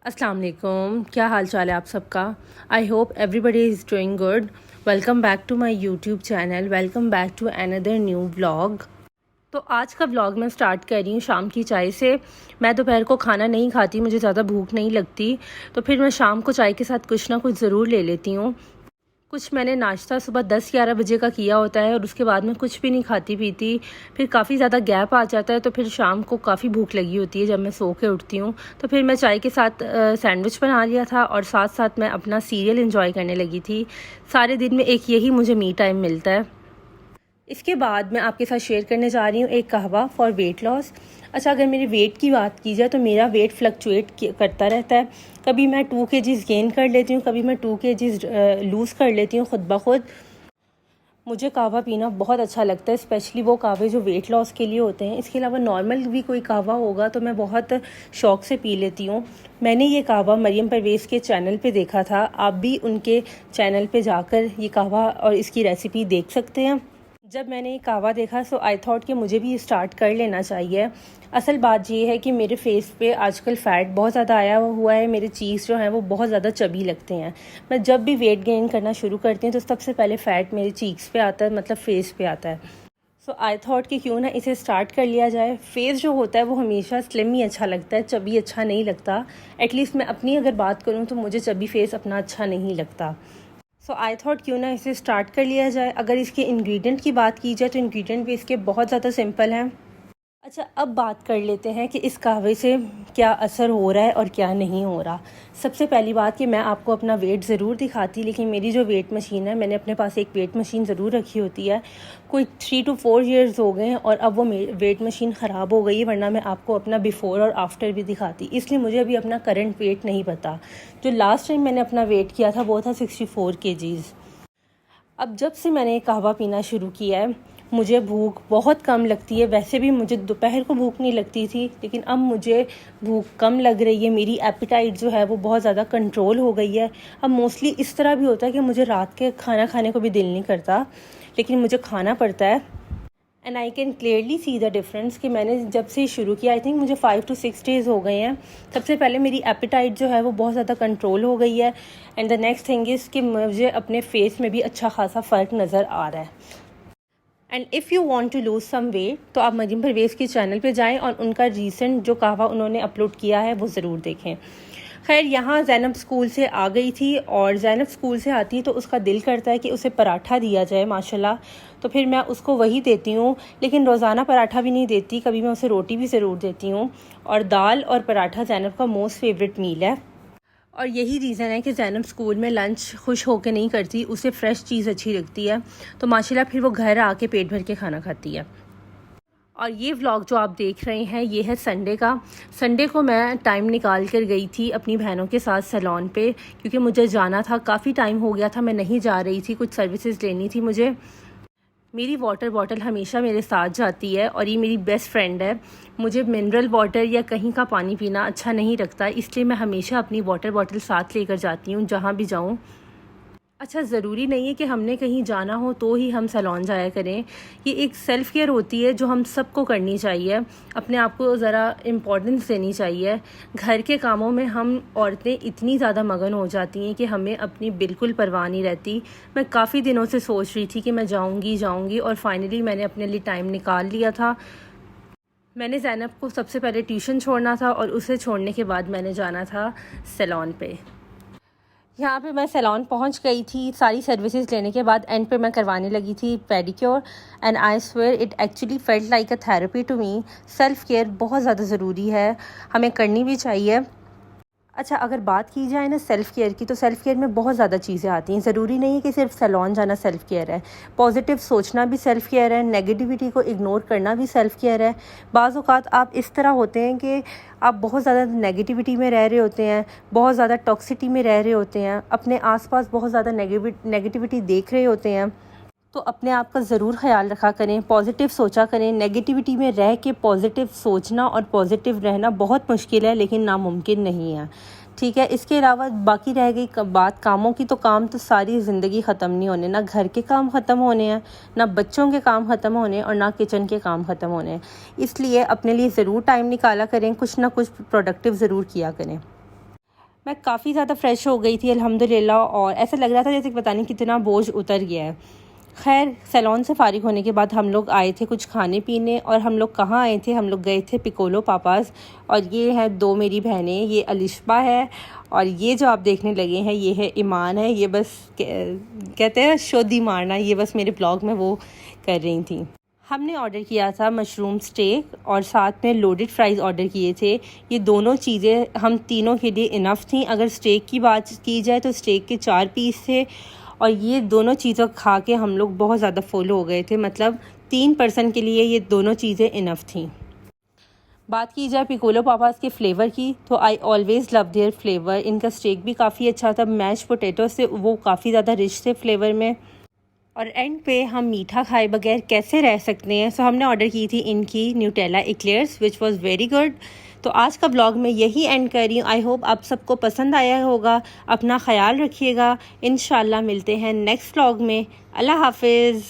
अस्सलाम वालेकुम, क्या हाल चाल है आप सबका। I hope everybody is doing good. Welcome back to my YouTube channel, welcome back to another new vlog. तो आज का व्लॉग मैं स्टार्ट कर रही हूँ शाम की चाय से। मैं दोपहर को खाना नहीं खाती, मुझे ज़्यादा भूख नहीं लगती, तो फिर मैं शाम को चाय के साथ कुछ ना कुछ ज़रूर ले लेती हूँ। कुछ मैंने नाश्ता सुबह 10-11 बजे का किया होता है और उसके बाद मैं कुछ भी नहीं खाती पीती। फिर काफ़ी ज़्यादा गैप आ जाता है, तो फिर शाम को काफ़ी भूख लगी होती है जब मैं सो के उठती हूँ। तो फिर मैं चाय के साथ सैंडविच बना लिया था और साथ साथ मैं अपना सीरियल एंजॉय करने लगी थी। सारे दिन में एक यही मुझे मी टाइम मिलता है। इसके बाद मैं आपके साथ शेयर करने जा रही हूँ एक कहवा फॉर वेट लॉस। अच्छा, अगर मेरे वेट की बात की जाए तो मेरा वेट फ्लक्चुएट करता रहता है। कभी मैं 2 kgs गेन कर लेती हूँ, कभी मैं 2 kgs लूज़ कर लेती हूँ खुद ब खुद। मुझे कहवा पीना बहुत अच्छा लगता है, स्पेशली वो कहवे जो वेट लॉस के लिए होते हैं। इसके अलावा नॉर्मल भी कोई कहवा होगा तो मैं बहुत शौक़ से पी लेती हूँ। मैंने ये कहवा मरियम परवेज़ के चैनल पे देखा था, आप भी उनके चैनल पे जाकर ये कहवा और इसकी रेसिपी देख सकते हैं। जब मैंने ये कहवा देखा सो आई थॉट कि मुझे भी स्टार्ट कर लेना चाहिए। असल बात ये है कि मेरे फेस पे आजकल फ़ैट बहुत ज़्यादा आया हुआ है, मेरे चीज़ जो हैं वो बहुत ज़्यादा चबी लगते हैं। मैं जब भी वेट गेन करना शुरू करती हूँ तो सबसे पहले फ़ैट मेरे चीक्स पे आता है, मतलब फेस पे आता है। सो आई थॉट कि क्यों ना इसे स्टार्ट कर लिया जाए। फेस जो होता है वो हमेशा स्लिम ही अच्छा लगता है, चबी अच्छा नहीं लगता। एटलीस्ट मैं अपनी अगर बात करूँ तो मुझे चबी फेस अपना अच्छा नहीं लगता। सो आई थॉट क्यों ना इसे स्टार्ट कर लिया जाए। अगर इसके इंग्रेडिएंट की बात की जाए तो इंग्रेडिएंट भी इसके बहुत ज़्यादा सिंपल हैं। अच्छा, अब बात कर लेते हैं कि इस कहवे से क्या असर हो रहा है और क्या नहीं हो रहा। सबसे पहली बात कि मैं आपको अपना वेट ज़रूर दिखाती, लेकिन मेरी जो वेट मशीन है, मैंने अपने पास एक वेट मशीन ज़रूर रखी होती है। कोई 3 to 4 ईयर्स हो गए हैं और अब वो वेट मशीन ख़राब हो गई है, वरना मैं आपको अपना बिफ़ोर और आफ्टर भी दिखाती। इसलिए मुझे अभी अपना करंट वेट नहीं पता। जो लास्ट टाइम मैंने अपना वेट किया था वो था 64 kgs। अब जब से मैंने कहवा पीना शुरू किया है मुझे भूख बहुत कम लगती है। वैसे भी मुझे दोपहर को भूख नहीं लगती थी, लेकिन अब मुझे भूख कम लग रही है। मेरी एपिटाइट जो है वो बहुत ज़्यादा कंट्रोल हो गई है। अब मोस्टली इस तरह भी होता है कि मुझे रात के खाना खाने को भी दिल नहीं करता, लेकिन मुझे खाना पड़ता है। And I can clearly see the difference कि मैंने जब से शुरू किया, आई थिंक मुझे 5 to 6 डेज़ हो गए हैं। सबसे पहले मेरी एपिटाइट जो है वो बहुत ज़्यादा कंट्रोल हो गई है। And the next thing is कि मुझे अपने फेस में भी अच्छा खासा फ़र्क नज़र आ रहा है। And if you want to lose some weight तो आप मरियम परवेज़ के चैनल पे जाएं और उनका रीसेंट जो कहवा उन्होंने अपलोड किया है वो ज़रूर देखें। खैर, यहाँ ज़ैनब स्कूल से आ गई थी और ज़ैनब स्कूल से आती है तो उसका दिल करता है कि उसे पराठा दिया जाए माशाल्लाह। तो फिर मैं उसको वही देती हूँ, लेकिन रोज़ाना पराठा भी नहीं देती, कभी मैं उसे रोटी भी ज़रूर देती हूँ। और दाल और पराठा ज़ैनब का मोस्ट फेवरेट मील है। और यही रीज़न है कि ज़ैनब स्कूल में लंच खुश होकर नहीं करती, उसे फ़्रेश चीज़ अच्छी लगती है। तो माशाल्लाह फिर वो घर आके पेट भर के खाना खाती है। और ये व्लॉग जो आप देख रहे हैं ये है संडे का। संडे को मैं टाइम निकाल कर गई थी अपनी बहनों के साथ सैलून पे, क्योंकि मुझे जाना था। काफ़ी टाइम हो गया था मैं नहीं जा रही थी, कुछ सर्विसेज लेनी थी मुझे। मेरी वाटर बॉटल हमेशा मेरे साथ जाती है और ये मेरी बेस्ट फ्रेंड है। मुझे मिनरल वाटर या कहीं का पानी पीना अच्छा नहीं लगता, इसलिए मैं हमेशा अपनी वाटर बॉटल साथ लेकर जाती हूँ जहाँ भी जाऊँ। अच्छा, ज़रूरी नहीं है कि हमने कहीं जाना हो तो ही हम सैलून जाया करें। ये एक सेल्फ़ केयर होती है जो हम सबको करनी चाहिए। अपने आप को ज़रा इम्पोर्टेंस देनी चाहिए। घर के कामों में हम औरतें इतनी ज़्यादा मगन हो जाती हैं कि हमें अपनी बिल्कुल परवाह नहीं रहती। मैं काफ़ी दिनों से सोच रही थी कि मैं जाऊँगी और फाइनली मैंने अपने लिए टाइम निकाल लिया था। मैंने ज़ैनब को सबसे पहले ट्यूशन छोड़ना था और उसे छोड़ने के बाद मैंने जाना था सैलून पे। यहाँ पे मैं सैलून पहुँच गई थी सारी सर्विसेज लेने के बाद। एंड पे मैं करवाने लगी थी pedicure and I swear it actually felt like a therapy to me. Self care बहुत ज़्यादा ज़रूरी है, हमें करनी भी चाहिए। अच्छा, अगर बात की जाए ना सेल्फ़ केयर की, तो सेल्फ़ केयर में बहुत ज़्यादा चीज़ें आती हैं। ज़रूरी नहीं है कि सिर्फ सैलून जाना सेल्फ़ केयर है। पॉजिटिव सोचना भी सेल्फ़ केयर है, नेगेटिविटी को इग्नोर करना भी सेल्फ़ केयर है। बाज़ औक़ात आप इस तरह होते हैं कि आप बहुत ज़्यादा नेगेटिविटी में रह रहे होते हैं, बहुत ज़्यादा टॉक्सिसिटी में रह रहे होते हैं, अपने आसपास बहुत ज़्यादा नेगेटिविटी देख रहे होते हैं। तो अपने आप का ज़रूर ख्याल रखा करें, पॉजिटिव सोचा करें। नेगेटिविटी में रह के पॉजिटिव सोचना और पॉजिटिव रहना बहुत मुश्किल है, लेकिन नामुमकिन नहीं है। ठीक है, इसके अलावा बाकी रह गई बात कामों की, तो काम तो सारी ज़िंदगी ख़त्म नहीं होने। ना घर के काम ख़त्म होने हैं, ना बच्चों के काम ख़त्म होने, और ना किचन के काम ख़त्म होने। इसलिए अपने लिए ज़रूर टाइम निकाला करें, कुछ ना कुछ प्रोडक्टिव ज़रूर किया करें। मैं काफ़ी ज़्यादा फ्रेश हो गई थी अल्हम्दुलिल्लाह, और ऐसा लग रहा था जैसे पता नहीं कितना बोझ उतर गया है। खैर, सैलून से फ़ारिग होने के बाद हम लोग आए थे कुछ खाने पीने, और हम लोग कहाँ आए थे, हम लोग गए थे पिकोलो पापास। और ये हैं दो मेरी बहनें, ये अलिशबा है और ये जो आप देखने लगे हैं ये है ईमान है। ये बस कहते हैं शोधी मारना, ये बस मेरे ब्लॉग में वो कर रही थी। हमने ऑर्डर किया था मशरूम स्टेक और साथ में लोडेड फ्राइज़ ऑर्डर किए थे। ये दोनों चीज़ें हम तीनों के लिए इनफ थी। अगर स्टेक की बात की जाए तो स्टेक के 4 पीस थे, और ये दोनों चीज़ें खा के हम लोग बहुत ज़्यादा फुल हो गए थे। मतलब 3 पर्सन के लिए ये दोनों चीज़ें इनफ थी। बात की जाए पिकोलो पापास के फ्लेवर की, तो I always love their flavour. इनका स्टेक भी काफ़ी अच्छा था, मैश पोटैटो से वो काफ़ी ज़्यादा रिच थे फ्लेवर में। और एंड पे हम मीठा खाए बगैर कैसे रह सकते हैं, सो हमने ऑर्डर की थी इनकी Nutella eclairs which was very good. तो आज का ब्लॉग मैं यही एंड कर रही हूँ। आई होप आप सबको पसंद आया होगा। अपना ख्याल रखिएगा। इंशाल्लाह मिलते हैं नेक्स्ट ब्लॉग में। अल्लाह हाफिज़।